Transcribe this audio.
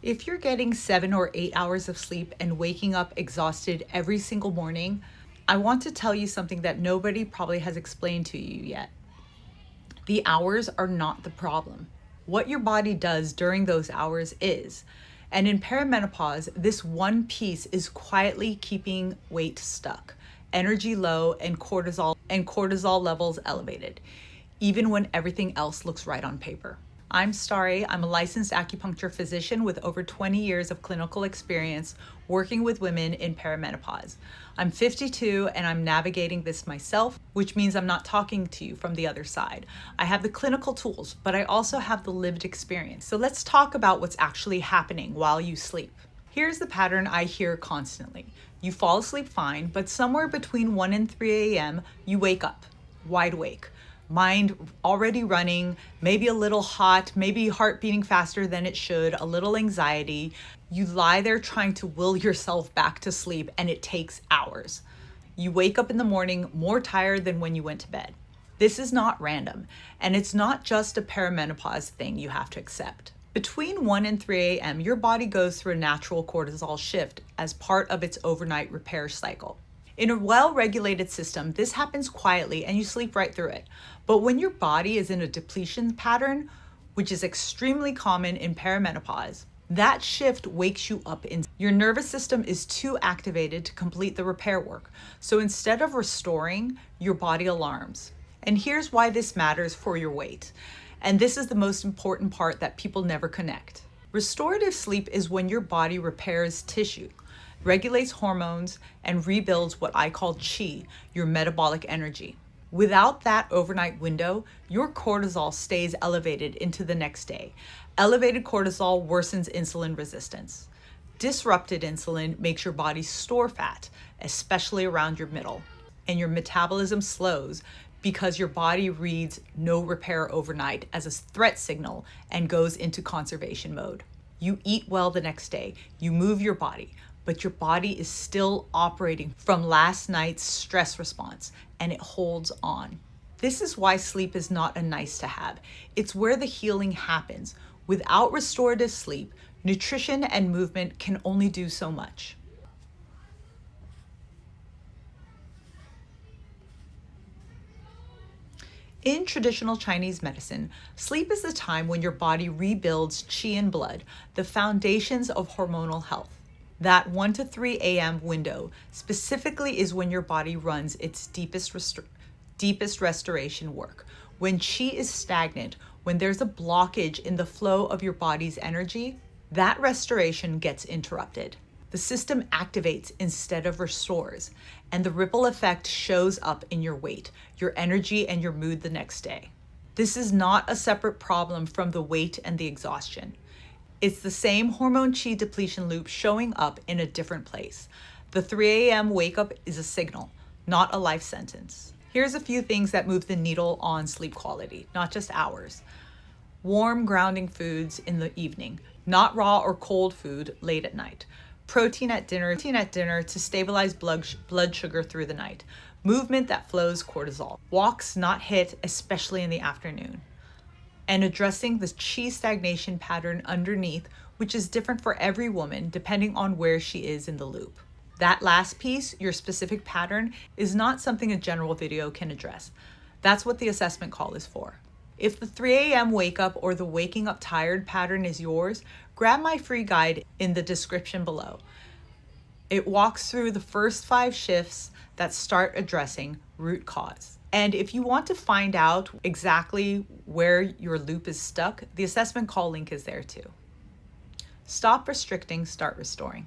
If you're getting 7 or 8 hours of sleep and waking up exhausted every single morning, I want to tell you something that nobody probably has explained to you yet. The hours are not the problem. What your body does during those hours is. And in perimenopause, this one piece is quietly keeping weight stuck, energy low, and cortisol levels elevated, even when everything else looks right on paper. I'm Starry. I'm a licensed acupuncture physician with over 20 years of clinical experience working with women in perimenopause. I'm 52 and I'm navigating this myself, which means I'm not talking to you from the other side. I have the clinical tools, but I also have the lived experience. So let's talk about what's actually happening while you sleep. Here's the pattern I hear constantly. You fall asleep fine, but somewhere between 1 and 3 a.m., you wake up, wide awake. Mind already running, maybe a little hot, maybe heart beating faster than it should, a little anxiety. You lie there trying to will yourself back to sleep, and it takes hours. You wake up in the morning more tired than when you went to bed. This is not random, and it's not just a perimenopause thing you have to accept. Between 1 and 3 a.m., your body goes through a natural cortisol shift as part of its overnight repair cycle. In a well-regulated system, this happens quietly and you sleep right through it. But when your body is in a depletion pattern, which is extremely common in perimenopause, that shift wakes you up. Your nervous system is too activated to complete the repair work. So instead of restoring, your body alarms. And here's why this matters for your weight. And this is the most important part that people never connect. Restorative sleep is when your body repairs tissue, regulates hormones, and rebuilds what I call Qi, your metabolic energy. Without that overnight window, your cortisol stays elevated into the next day. Elevated cortisol worsens insulin resistance. Disrupted insulin makes your body store fat, especially around your middle, and your metabolism slows because your body reads no repair overnight as a threat signal and goes into conservation mode. You eat well the next day, you move your body, but your body is still operating from last night's stress response, and it holds on. This is why sleep is not a nice to have. It's where the healing happens. Without restorative sleep, nutrition and movement can only do so much. In traditional Chinese medicine, sleep is the time when your body rebuilds qi and blood, the foundations of hormonal health. That 1 to 3 a.m. window specifically is when your body runs its deepest restoration work. When qi is stagnant, when there's a blockage in the flow of your body's energy, that restoration gets interrupted. The system activates instead of restores, and the ripple effect shows up in your weight, your energy, and your mood the next day. This is not a separate problem from the weight and the exhaustion. It's the same Hormone-Qi depletion loop showing up in a different place. The 3 a.m. wake up is a signal, not a life sentence. Here's a few things that move the needle on sleep quality, not just hours. Warm, grounding foods in the evening, not raw or cold food late at night. Protein at dinner to stabilize blood sugar through the night. Movement that flows cortisol. Walks, not HIIT, especially in the afternoon. And addressing the qi stagnation pattern underneath, which is different for every woman depending on where she is in the loop. That last piece, your specific pattern, is not something a general video can address. That's what the assessment call is for. If the 3 a.m. wake up or the waking up tired pattern is yours, grab my free guide in the description below. It walks through the first 5 shifts that start addressing root cause. And if you want to find out exactly where your loop is stuck, the assessment call link is there too. Stop restricting, start restoring.